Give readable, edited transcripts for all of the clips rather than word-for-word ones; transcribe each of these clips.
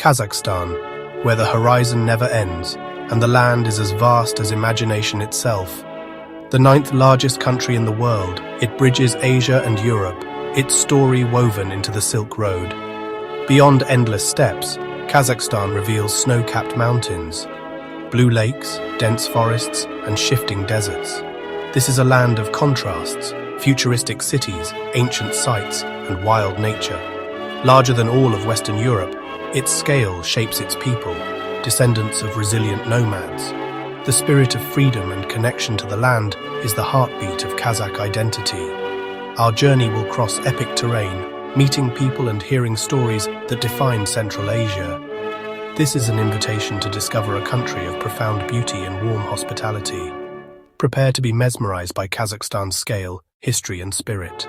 Kazakhstan, where the horizon never ends, and the land is as vast as imagination itself. The ninth largest country in the world, it bridges Asia and Europe, its story woven into the Silk Road. Beyond endless steppes, Kazakhstan reveals snow-capped mountains, blue lakes, dense forests, and shifting deserts. This is a land of contrasts, futuristic cities, ancient sites, and wild nature. Larger than all of Western Europe, its scale shapes its people, descendants of resilient nomads. The spirit of freedom and connection to the land is the heartbeat of Kazakh identity. Our journey will cross epic terrain, meeting people and hearing stories that define Central Asia. This is an invitation to discover a country of profound beauty and warm hospitality. Prepare to be mesmerized by Kazakhstan's scale, history, and spirit.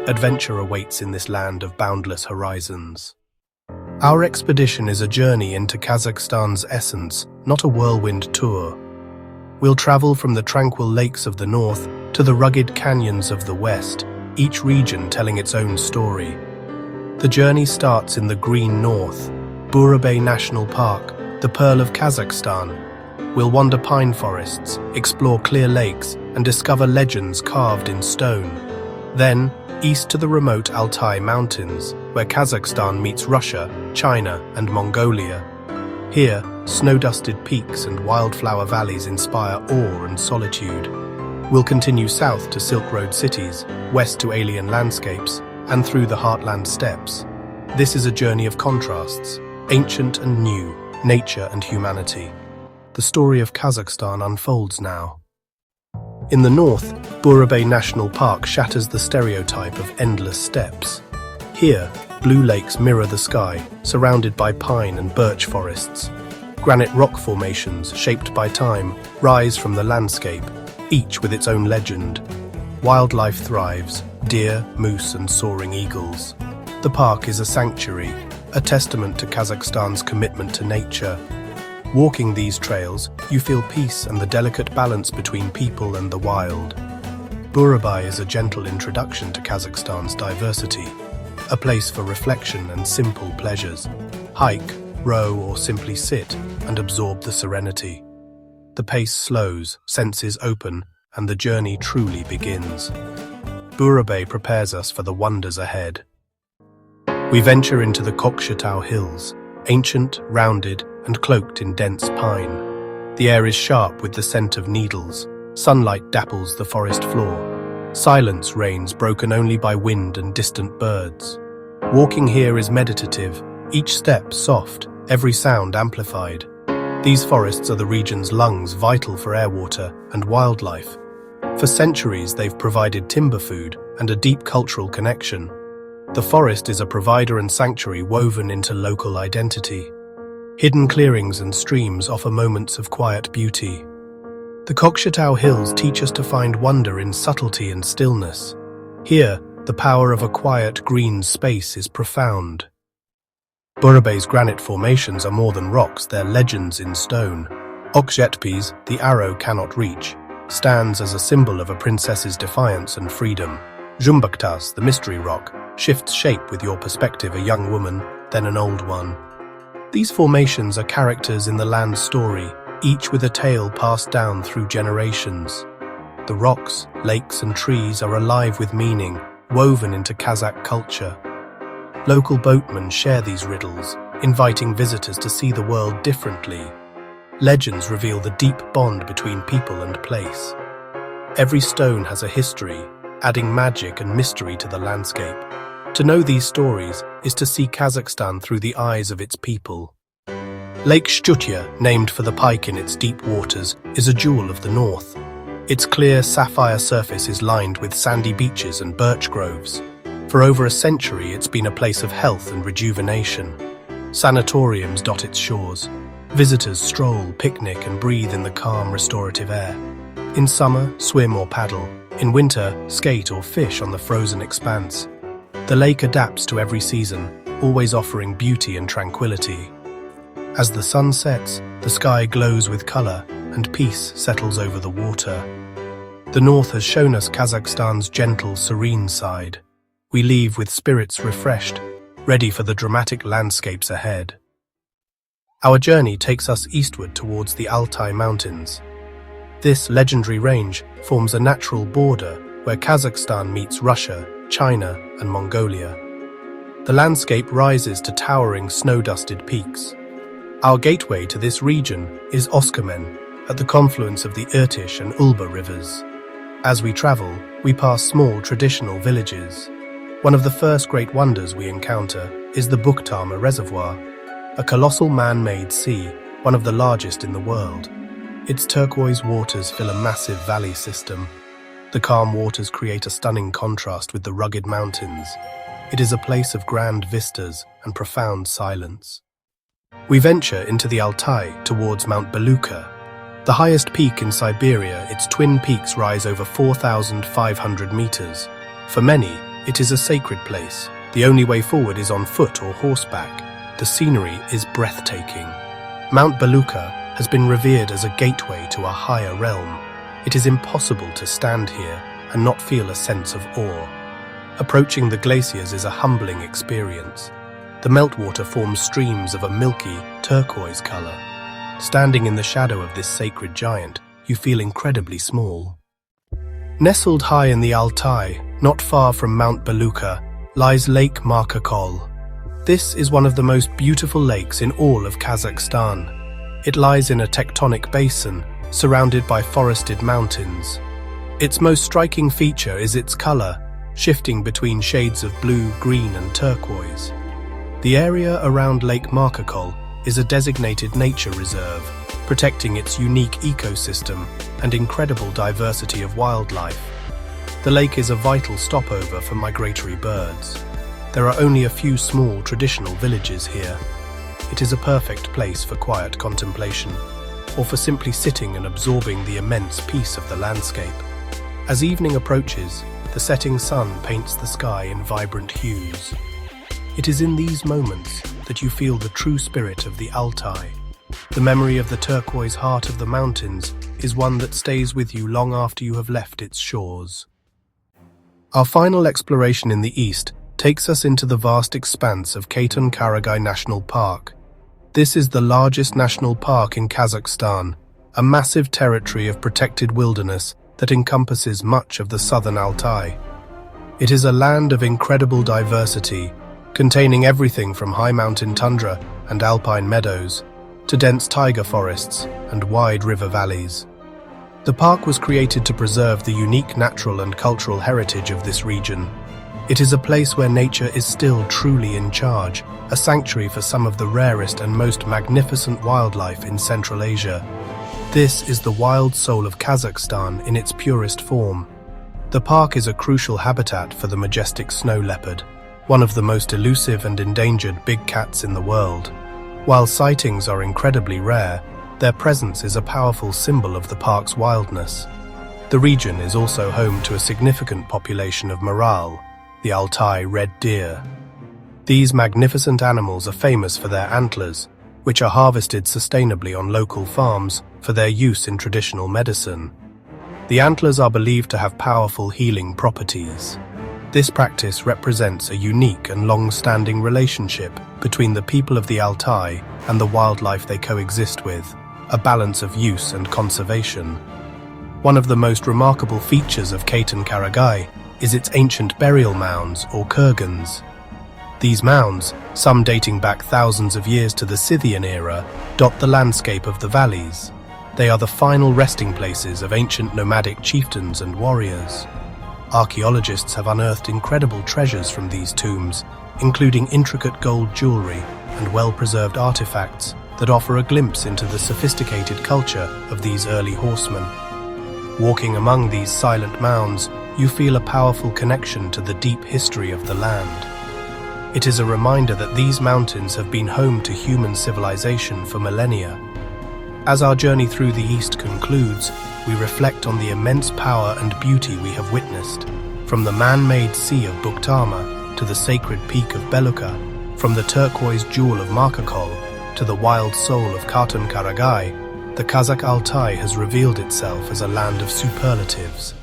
Adventure awaits in this land of boundless horizons. Our expedition is a journey into Kazakhstan's essence, not a whirlwind tour. We'll travel from the tranquil lakes of the north to the rugged canyons of the west, each region telling its own story. The journey starts in the green north, Burabay National Park, the Pearl of Kazakhstan. We'll wander pine forests, explore clear lakes, and discover legends carved in stone. Then, east to the remote Altai Mountains, where Kazakhstan meets Russia, China, and Mongolia. Here, snow-dusted peaks and wildflower valleys inspire awe and solitude. We'll continue south to Silk Road cities, west to alien landscapes, and through the heartland steppes. This is a journey of contrasts, ancient and new, nature and humanity. The story of Kazakhstan unfolds now. In the north, Burabay National Park shatters the stereotype of endless steppes. Here, blue lakes mirror the sky, surrounded by pine and birch forests. Granite rock formations, shaped by time, rise from the landscape, each with its own legend. Wildlife thrives, deer, moose, and soaring eagles. The park is a sanctuary, a testament to Kazakhstan's commitment to nature. Walking these trails, you feel peace and the delicate balance between people and the wild. Burabay is a gentle introduction to Kazakhstan's diversity, a place for reflection and simple pleasures. Hike, row, or simply sit and absorb the serenity. The pace slows, senses open, and the journey truly begins. Burabay prepares us for the wonders ahead. We venture into the Kokshetau Hills, ancient, rounded, and cloaked in dense pine. The air is sharp with the scent of needles. Sunlight dapples the forest floor. Silence reigns, broken only by wind and distant birds. Walking here is meditative, each step soft, every sound amplified. These forests are the region's lungs, vital for airwater and wildlife. For centuries, they've provided timber food and a deep cultural connection. The forest is a provider and sanctuary woven into local identity. Hidden clearings and streams offer moments of quiet beauty. The Kokshetau Hills teach us to find wonder in subtlety and stillness. Here, the power of a quiet green space is profound. Burabay's granite formations are more than rocks, they're legends in stone. Okshetpes, the arrow cannot reach, stands as a symbol of a princess's defiance and freedom. Zhumbaktas, the mystery rock, shifts shape with your perspective, a young woman, then an old one. These formations are characters in the land's story, each with a tale passed down through generations. The rocks, lakes, and trees are alive with meaning, woven into Kazakh culture. Local boatmen share these riddles, inviting visitors to see the world differently. Legends reveal the deep bond between people and place. Every stone has a history, adding magic and mystery to the landscape. To know these stories is to see Kazakhstan through the eyes of its people. Lake Shchuchye, named for the pike in its deep waters, is a jewel of the north. Its clear sapphire surface is lined with sandy beaches and birch groves. For over a century, it's been a place of health and rejuvenation. Sanatoriums dot its shores. Visitors stroll, picnic, and breathe in the calm, restorative air. In summer, swim or paddle. In winter, skate or fish on the frozen expanse. The lake adapts to every season, always offering beauty and tranquility. As the sun sets, the sky glows with color, and peace settles over the water. The north has shown us Kazakhstan's gentle, serene side. We leave with spirits refreshed, ready for the dramatic landscapes ahead. Our journey takes us eastward towards the Altai Mountains. This legendary range forms a natural border where Kazakhstan meets Russia, China, and Mongolia. The landscape rises to towering snow-dusted peaks. Our gateway to this region is Oskamen, at the confluence of the Irtysh and Ulba rivers. As we travel, we pass small traditional villages. One of the first great wonders we encounter is the Bukhtama Reservoir, a colossal man-made sea, one of the largest in the world. Its turquoise waters fill a massive valley system. The calm waters create a stunning contrast with the rugged mountains. It is a place of grand vistas and profound silence. We venture into the Altai towards Mount Belukha. The highest peak in Siberia, its twin peaks rise over 4,500 meters. For many, it is a sacred place. The only way forward is on foot or horseback. The scenery is breathtaking. Mount Belukha has been revered as a gateway to a higher realm. It is impossible to stand here and not feel a sense of awe. Approaching the glaciers is a humbling experience. The meltwater forms streams of a milky, turquoise color. Standing in the shadow of this sacred giant, you feel incredibly small. Nestled high in the Altai, not far from Mount Belukha, lies Lake Markakol. This is one of the most beautiful lakes in all of Kazakhstan. It lies in a tectonic basin, surrounded by forested mountains. Its most striking feature is its color, shifting between shades of blue, green, and turquoise. The area around Lake Markakol is a designated nature reserve, protecting its unique ecosystem and incredible diversity of wildlife. The lake is a vital stopover for migratory birds. There are only a few small traditional villages here. It is a perfect place for quiet contemplation, or for simply sitting and absorbing the immense peace of the landscape. As evening approaches, the setting sun paints the sky in vibrant hues. It is in these moments that you feel the true spirit of the Altai. The memory of the turquoise heart of the mountains is one that stays with you long after you have left its shores. Our final exploration in the east takes us into the vast expanse of Katon-Karagay National Park. This is the largest national park in Kazakhstan, a massive territory of protected wilderness that encompasses much of the southern Altai. It is a land of incredible diversity, containing everything from high mountain tundra and alpine meadows to dense taiga forests and wide river valleys. The park was created to preserve the unique natural and cultural heritage of this region. It is a place where nature is still truly in charge, a sanctuary for some of the rarest and most magnificent wildlife in Central Asia. This is the wild soul of Kazakhstan in its purest form. The park is a crucial habitat for the majestic snow leopard, one of the most elusive and endangered big cats in the world. While sightings are incredibly rare, their presence is a powerful symbol of the park's wildness. The region is also home to a significant population of moral, the Altai red deer. These magnificent animals are famous for their antlers, which are harvested sustainably on local farms for their use in traditional medicine. The antlers are believed to have powerful healing properties. This practice represents a unique and long-standing relationship between the people of the Altai and the wildlife they coexist with, a balance of use and conservation. One of the most remarkable features of Katon-Karagay is its ancient burial mounds, or kurgans. These mounds, some dating back thousands of years to the Scythian era, dot the landscape of the valleys. They are the final resting places of ancient nomadic chieftains and warriors. Archaeologists have unearthed incredible treasures from these tombs, including intricate gold jewelry and well-preserved artifacts that offer a glimpse into the sophisticated culture of these early horsemen. Walking among these silent mounds, you feel a powerful connection to the deep history of the land. It is a reminder that these mountains have been home to human civilization for millennia. As our journey through the East concludes, we reflect on the immense power and beauty we have witnessed. From the man-made sea of Bukhtama to the sacred peak of Belukha, from the turquoise jewel of Markakol to the wild soul of Katon-Karagay, the Kazakh Altai has revealed itself as a land of superlatives.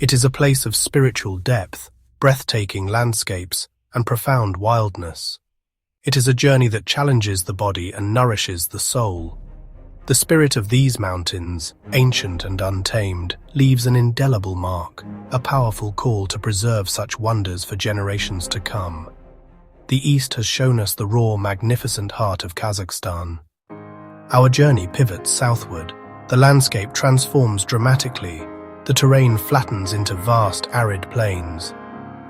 It is a place of spiritual depth, breathtaking landscapes, and profound wildness. It is a journey that challenges the body and nourishes the soul. The spirit of these mountains, ancient and untamed, leaves an indelible mark, a powerful call to preserve such wonders for generations to come. The East has shown us the raw, magnificent heart of Kazakhstan. Our journey pivots southward. The landscape transforms dramatically. The terrain flattens into vast, arid plains.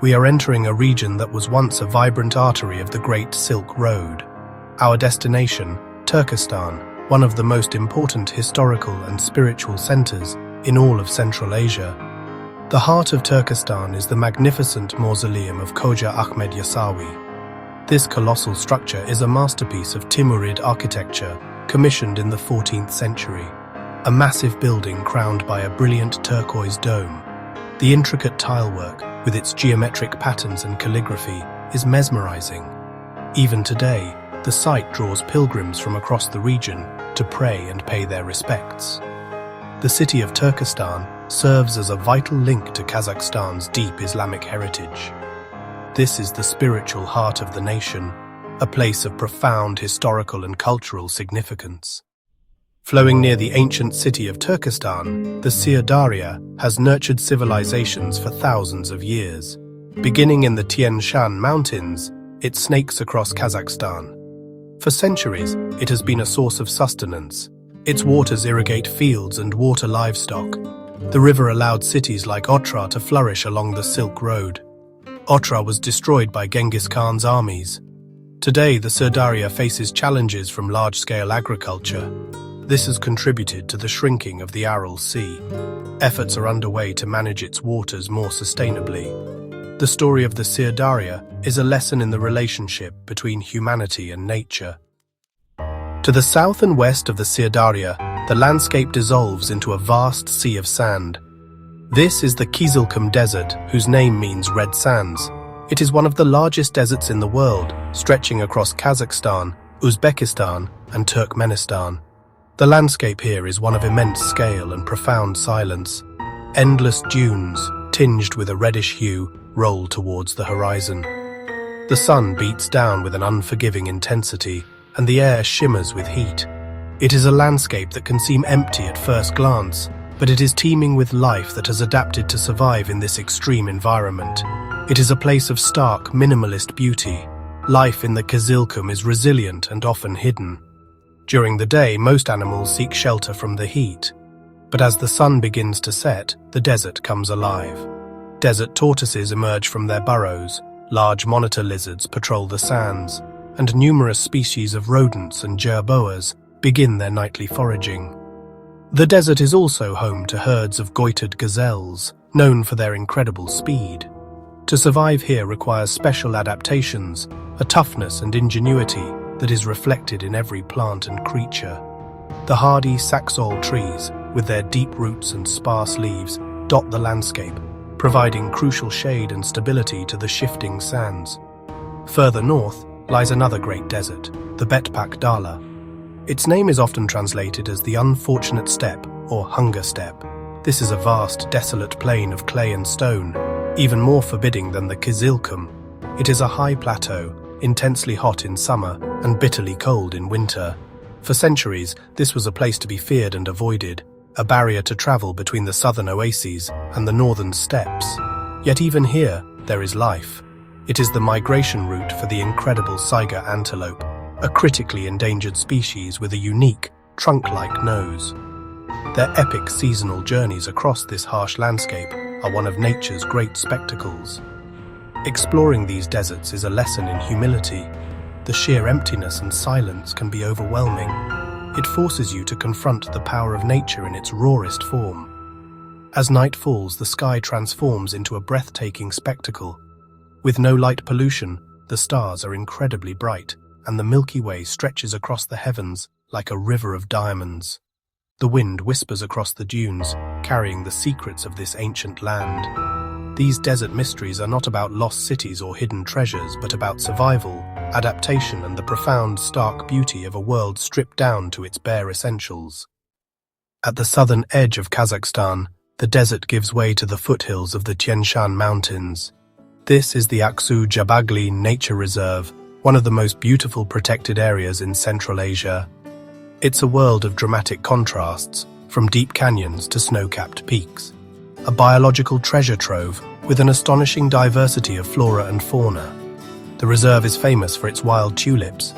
We are entering a region that was once a vibrant artery of the Great Silk Road. Our destination, Turkestan, one of the most important historical and spiritual centers in all of Central Asia. The heart of Turkestan is the magnificent mausoleum of Khoja Ahmed Yasawi. This colossal structure is a masterpiece of Timurid architecture, commissioned in the 14th century. A massive building crowned by a brilliant turquoise dome. The intricate tilework, with its geometric patterns and calligraphy, is mesmerizing. Even today, the site draws pilgrims from across the region to pray and pay their respects. The city of Turkestan serves as a vital link to Kazakhstan's deep Islamic heritage. This is the spiritual heart of the nation, a place of profound historical and cultural significance. Flowing near the ancient city of Turkestan, the Sir has nurtured civilizations for thousands of years. Beginning in the Tien Shan mountains, it snakes across Kazakhstan. For centuries, it has been a source of sustenance. Its waters irrigate fields and water livestock. The river allowed cities like Otra to flourish along the Silk Road. Otra was destroyed by Genghis Khan's armies. Today, the Sir faces challenges from large-scale agriculture. This has contributed to the shrinking of the Aral Sea. Efforts are underway to manage its waters more sustainably. The story of the Sir is a lesson in the relationship between humanity and nature. To the south and west of the Sir the landscape dissolves into a vast sea of sand. This is the Kizilkum Desert, whose name means red sands. It is one of the largest deserts in the world, stretching across Kazakhstan, Uzbekistan, and Turkmenistan. The landscape here is one of immense scale and profound silence. Endless dunes, tinged with a reddish hue, roll towards the horizon. The sun beats down with an unforgiving intensity, and the air shimmers with heat. It is a landscape that can seem empty at first glance, but it is teeming with life that has adapted to survive in this extreme environment. It is a place of stark, minimalist beauty. Life in the Kizilkum is resilient and often hidden. During the day, most animals seek shelter from the heat. But as the sun begins to set, the desert comes alive. Desert tortoises emerge from their burrows, large monitor lizards patrol the sands, and numerous species of rodents and jerboas begin their nightly foraging. The desert is also home to herds of goitered gazelles, known for their incredible speed. To survive here requires special adaptations, a toughness and ingenuity that is reflected in every plant and creature. The hardy saxaul trees, with their deep roots and sparse leaves, dot the landscape, providing crucial shade and stability to the shifting sands. Further north lies another great desert, the Betpak Dala. Its name is often translated as the Unfortunate Steppe or Hunger Steppe. This is a vast, desolate plain of clay and stone, even more forbidding than the Kizilkum. It is a high plateau, intensely hot in summer and bitterly cold in winter. For centuries, this was a place to be feared and avoided, a barrier to travel between the southern oases and the northern steppes. Yet even here, there is life. It is the migration route for the incredible Saiga antelope, a critically endangered species with a unique, trunk-like nose. Their epic seasonal journeys across this harsh landscape are one of nature's great spectacles. Exploring these deserts is a lesson in humility. The sheer emptiness and silence can be overwhelming. It forces you to confront the power of nature in its rawest form. As night falls, the sky transforms into a breathtaking spectacle. With no light pollution, the stars are incredibly bright, and the Milky Way stretches across the heavens like a river of diamonds. The wind whispers across the dunes, carrying the secrets of this ancient land. These desert mysteries are not about lost cities or hidden treasures, but about survival, adaptation, and the profound, stark beauty of a world stripped down to its bare essentials. At the southern edge of Kazakhstan, the desert gives way to the foothills of the Tien Shan Mountains. This is the Aksu Jabagli Nature Reserve, one of the most beautiful protected areas in Central Asia. It's a world of dramatic contrasts, from deep canyons to snow-capped peaks. A biological treasure trove with an astonishing diversity of flora and fauna. The reserve is famous for its wild tulips.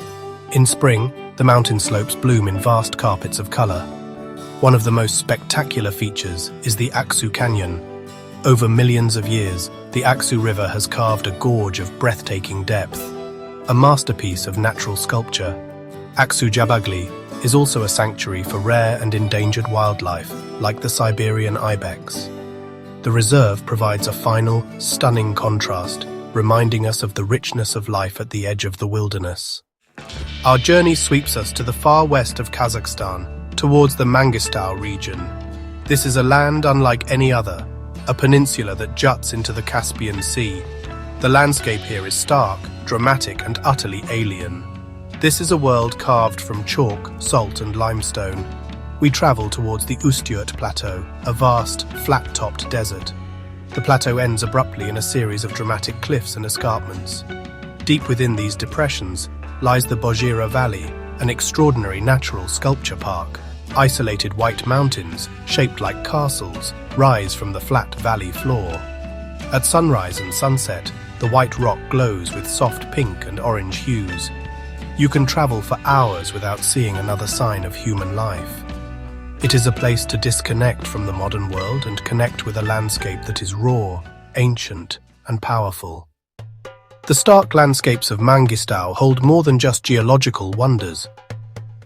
In spring, the mountain slopes bloom in vast carpets of color. One of the most spectacular features is the Aksu Canyon. Over millions of years, the Aksu River has carved a gorge of breathtaking depth. A masterpiece of natural sculpture, Aksu Jabagli is also a sanctuary for rare and endangered wildlife, like the Siberian ibex. The reserve provides a final, stunning contrast, reminding us of the richness of life at the edge of the wilderness. Our journey sweeps us to the far west of Kazakhstan, towards the Mangystau region. This is a land unlike any other, a peninsula that juts into the Caspian Sea. The landscape here is stark, dramatic, and utterly alien. This is a world carved from chalk, salt, and limestone. We travel towards the Ustyurt Plateau, a vast, flat-topped desert. The plateau ends abruptly in a series of dramatic cliffs and escarpments. Deep within these depressions lies the Bozhira Valley, an extraordinary natural sculpture park. Isolated white mountains, shaped like castles, rise from the flat valley floor. At sunrise and sunset, the white rock glows with soft pink and orange hues. You can travel for hours without seeing another sign of human life. It is a place to disconnect from the modern world and connect with a landscape that is raw, ancient, and powerful. The stark landscapes of Mangystau hold more than just geological wonders.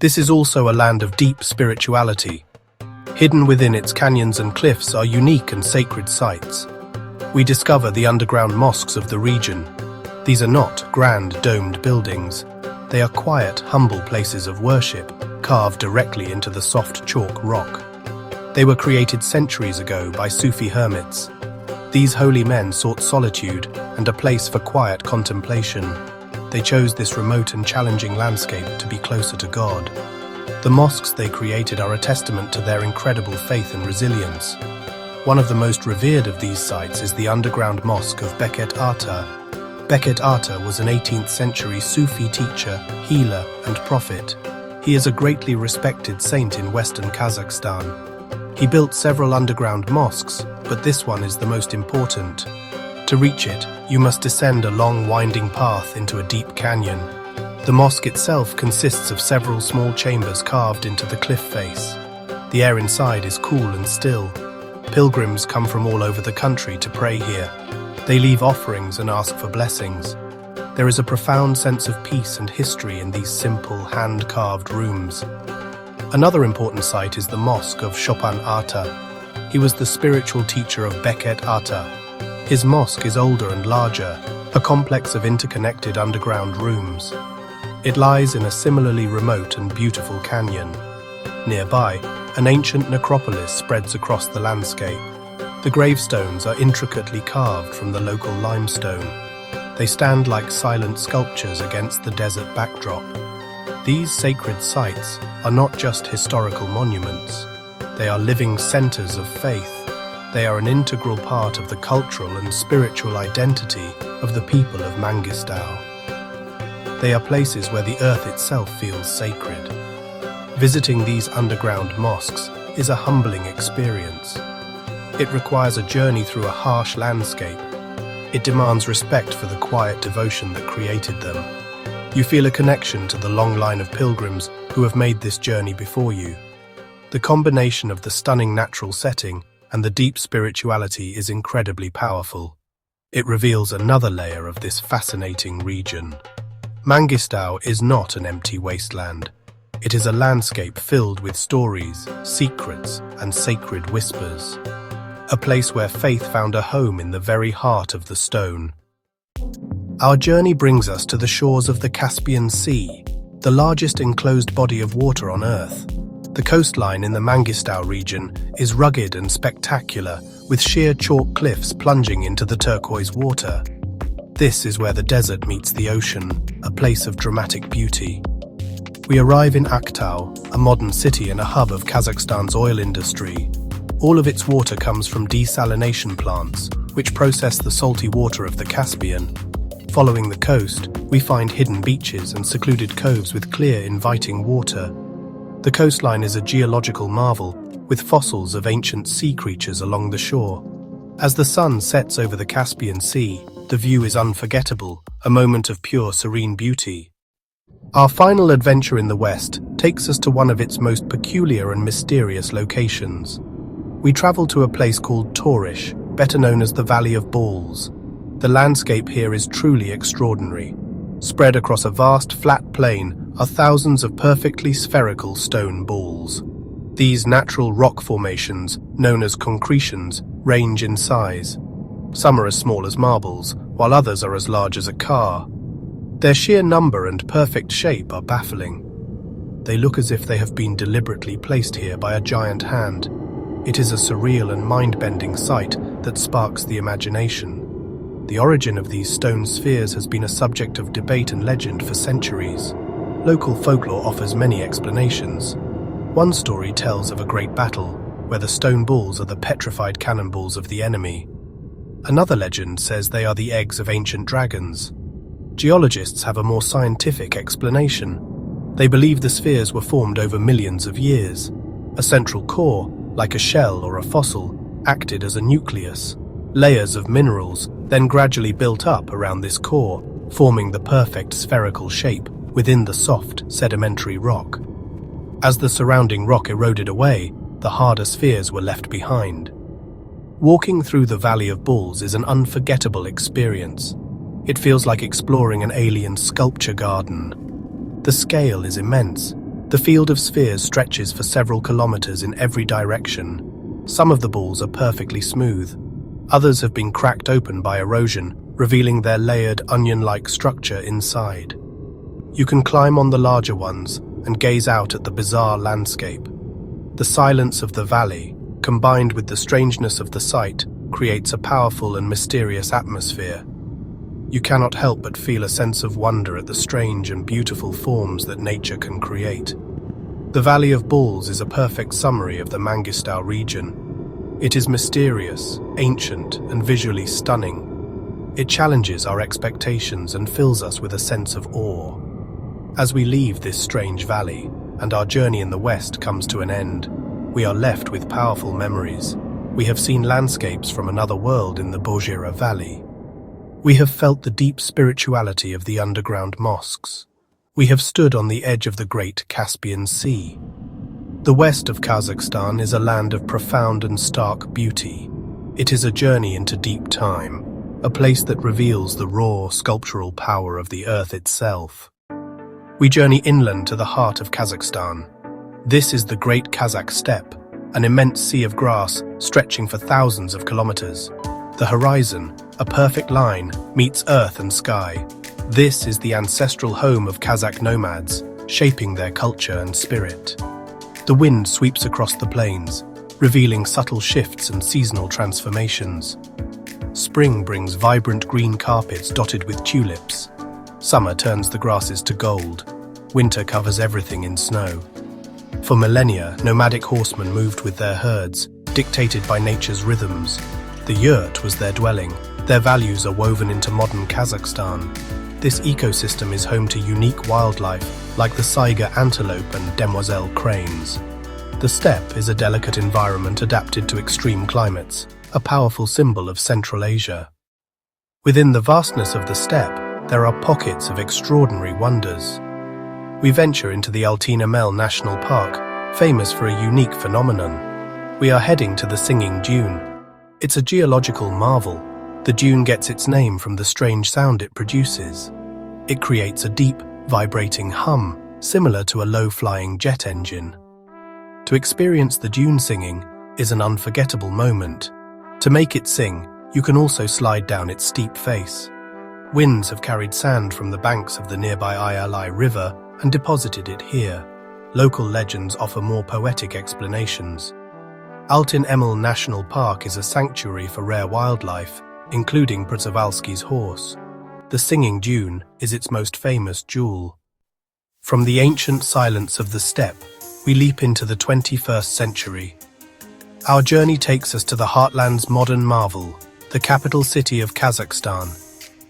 This is also a land of deep spirituality. Hidden within its canyons and cliffs are unique and sacred sites. We discover the underground mosques of the region. These are not grand domed buildings. They are quiet, humble places of worship, carved directly into the soft chalk rock. They were created centuries ago by Sufi hermits. These holy men sought solitude and a place for quiet contemplation. They chose this remote and challenging landscape to be closer to God. The mosques they created are a testament to their incredible faith and resilience. One of the most revered of these sites is the underground mosque of Beket Ata. Beket Ata was an 18th century Sufi teacher, healer, and prophet. He is a greatly respected saint in western Kazakhstan. He built several underground mosques, but this one is the most important. To reach it, you must descend a long winding path into a deep canyon. The mosque itself consists of several small chambers carved into the cliff face. The air inside is cool and still. Pilgrims come from all over the country to pray here. They leave offerings and ask for blessings. There is a profound sense of peace and history in these simple, hand-carved rooms. Another important site is the Mosque of Chopin Ata. He was the spiritual teacher of Beket Ata. His mosque is older and larger, a complex of interconnected underground rooms. It lies in a similarly remote and beautiful canyon. Nearby, an ancient necropolis spreads across the landscape. The gravestones are intricately carved from the local limestone. They stand like silent sculptures against the desert backdrop. These sacred sites are not just historical monuments. They are living centers of faith. They are an integral part of the cultural and spiritual identity of the people of Mangystau. They are places where the earth itself feels sacred. Visiting these underground mosques is a humbling experience. It requires a journey through a harsh landscape. It demands respect for the quiet devotion that created them. You feel a connection to the long line of pilgrims who have made this journey before you. The combination of the stunning natural setting and the deep spirituality is incredibly powerful. It reveals another layer of this fascinating region. Mangystau is not an empty wasteland. It is a landscape filled with stories, secrets, and sacred whispers. A place where faith found a home in the very heart of the stone. Our journey brings us to the shores of the Caspian Sea, the largest enclosed body of water on Earth. The coastline in the Mangystau region is rugged and spectacular, with sheer chalk cliffs plunging into the turquoise water. This is where the desert meets the ocean, a place of dramatic beauty. We arrive in Altai, a modern city and a hub of Kazakhstan's oil industry. All of its water comes from desalination plants, which process the salty water of the Caspian. Following the coast, we find hidden beaches and secluded coves with clear, inviting water. The coastline is a geological marvel, with fossils of ancient sea creatures along the shore. As the sun sets over the Caspian Sea, the view is unforgettable, a moment of pure, serene beauty. Our final adventure in the West takes us to one of its most peculiar and mysterious locations. We travel to a place called Taurish, better known as the Valley of Balls. The landscape here is truly extraordinary. Spread across a vast, flat plain are thousands of perfectly spherical stone balls. These natural rock formations, known as concretions, range in size. Some are as small as marbles, while others are as large as a car. Their sheer number and perfect shape are baffling. They look as if they have been deliberately placed here by a giant hand. It is a surreal and mind-bending sight that sparks the imagination. The origin of these stone spheres has been a subject of debate and legend for centuries. Local folklore offers many explanations. One story tells of a great battle, where the stone balls are the petrified cannonballs of the enemy. Another legend says they are the eggs of ancient dragons. Geologists have a more scientific explanation. They believe the spheres were formed over millions of years. A central core, like a shell or a fossil, acted as a nucleus. Layers of minerals then gradually built up around this core, forming the perfect spherical shape within the soft, sedimentary rock. As the surrounding rock eroded away, the harder spheres were left behind. Walking through the Valley of Balls is an unforgettable experience. It feels like exploring an alien sculpture garden. The scale is immense. The field of spheres stretches for several kilometers in every direction. Some of the balls are perfectly smooth. Others have been cracked open by erosion, revealing their layered, onion-like structure inside. You can climb on the larger ones and gaze out at the bizarre landscape. The silence of the valley, combined with the strangeness of the sight, creates a powerful and mysterious atmosphere. You cannot help but feel a sense of wonder at the strange and beautiful forms that nature can create. The Valley of Balls is a perfect summary of the Mangystau region. It is mysterious, ancient, and visually stunning. It challenges our expectations and fills us with a sense of awe. As we leave this strange valley, and our journey in the West comes to an end, we are left with powerful memories. We have seen landscapes from another world in the Bozhira Valley. We have felt the deep spirituality of the underground mosques. We have stood on the edge of the great Caspian Sea. The west of Kazakhstan is a land of profound and stark beauty. It is a journey into deep time, a place that reveals the raw, sculptural power of the earth itself. We journey inland to the heart of Kazakhstan. This is the Great Kazakh Steppe, an immense sea of grass stretching for thousands of kilometers. The horizon, a perfect line, meets earth and sky. This is the ancestral home of Kazakh nomads, shaping their culture and spirit. The wind sweeps across the plains, revealing subtle shifts and seasonal transformations. Spring brings vibrant green carpets dotted with tulips. Summer turns the grasses to gold. Winter covers everything in snow. For millennia, nomadic horsemen moved with their herds, dictated by nature's rhythms. The yurt was their dwelling. Their values are woven into modern Kazakhstan. This ecosystem is home to unique wildlife, like the Saiga antelope and demoiselle cranes. The steppe is a delicate environment adapted to extreme climates, a powerful symbol of Central Asia. Within the vastness of the steppe, there are pockets of extraordinary wonders. We venture into the Altai National Park, famous for a unique phenomenon. We are heading to the Singing Dune. It's a geological marvel. The dune gets its name from the strange sound it produces. It creates a deep, vibrating hum, similar to a low-flying jet engine. To experience the dune singing is an unforgettable moment. To make it sing, you can also slide down its steep face. Winds have carried sand from the banks of the nearby Altai River and deposited it here. Local legends offer more poetic explanations. Altai National Park is a sanctuary for rare wildlife, including Przewalski's horse. The Singing Dune is its most famous jewel. From the ancient silence of the steppe, we leap into the 21st century. Our journey takes us to the heartland's modern marvel, the capital city of Kazakhstan.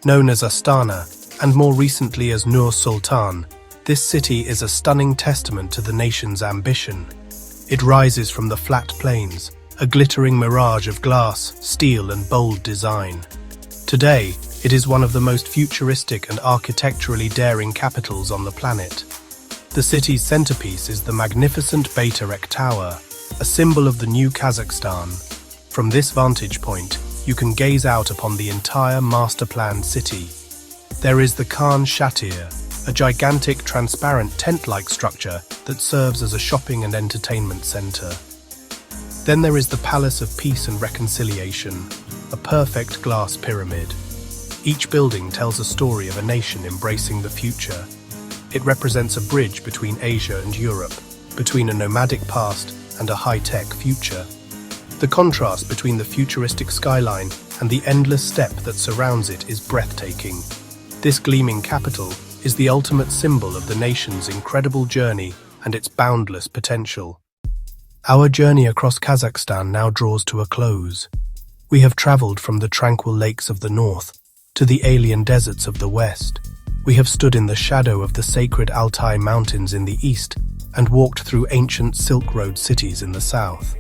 Known as Astana, and more recently as Nur Sultan, this city is a stunning testament to the nation's ambition. It rises from the flat plains, a glittering mirage of glass, steel and bold design. Today, it is one of the most futuristic and architecturally daring capitals on the planet. The city's centerpiece is the magnificent Baytarek Tower, a symbol of the new Kazakhstan. From this vantage point, you can gaze out upon the entire master-planned city. There is the Khan Shatir, a gigantic, transparent tent-like structure that serves as a shopping and entertainment center. Then there is the Palace of Peace and Reconciliation, a perfect glass pyramid. Each building tells a story of a nation embracing the future. It represents a bridge between Asia and Europe, between a nomadic past and a high-tech future. The contrast between the futuristic skyline and the endless steppe that surrounds it is breathtaking. This gleaming capital is the ultimate symbol of the nation's incredible journey and its boundless potential. Our journey across Kazakhstan now draws to a close. We have traveled from the tranquil lakes of the north to the alien deserts of the west. We have stood in the shadow of the sacred Altai mountains in the east and walked through ancient Silk Road cities in the south.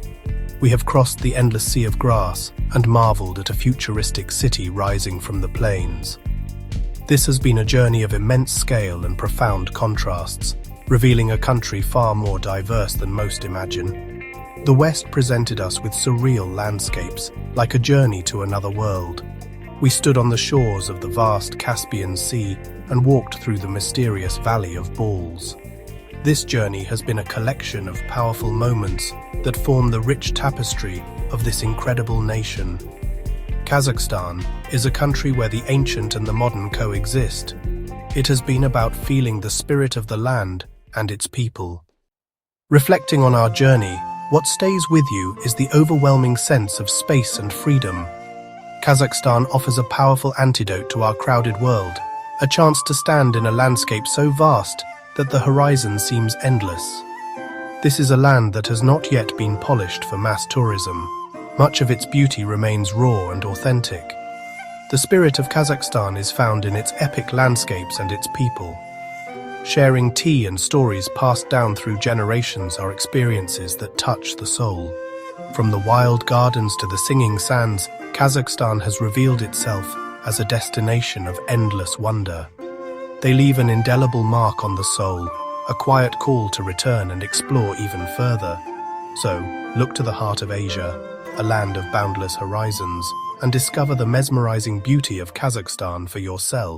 We have crossed the endless sea of grass and marveled at a futuristic city rising from the plains. This has been a journey of immense scale and profound contrasts, revealing a country far more diverse than most imagine. The West presented us with surreal landscapes, like a journey to another world. We stood on the shores of the vast Caspian Sea and walked through the mysterious Valley of Balls. This journey has been a collection of powerful moments that form the rich tapestry of this incredible nation. Kazakhstan is a country where the ancient and the modern coexist. It has been about feeling the spirit of the land and its people. Reflecting on our journey, what stays with you is the overwhelming sense of space and freedom. Kazakhstan offers a powerful antidote to our crowded world, a chance to stand in a landscape so vast that the horizon seems endless. This is a land that has not yet been polished for mass tourism. Much of its beauty remains raw and authentic. The spirit of Kazakhstan is found in its epic landscapes and its people. Sharing tea and stories passed down through generations are experiences that touch the soul. From the wild gardens to the singing sands, Kazakhstan has revealed itself as a destination of endless wonder. They leave an indelible mark on the soul, a quiet call to return and explore even further. So, look to the heart of Asia, a land of boundless horizons, and discover the mesmerizing beauty of Kazakhstan for yourself.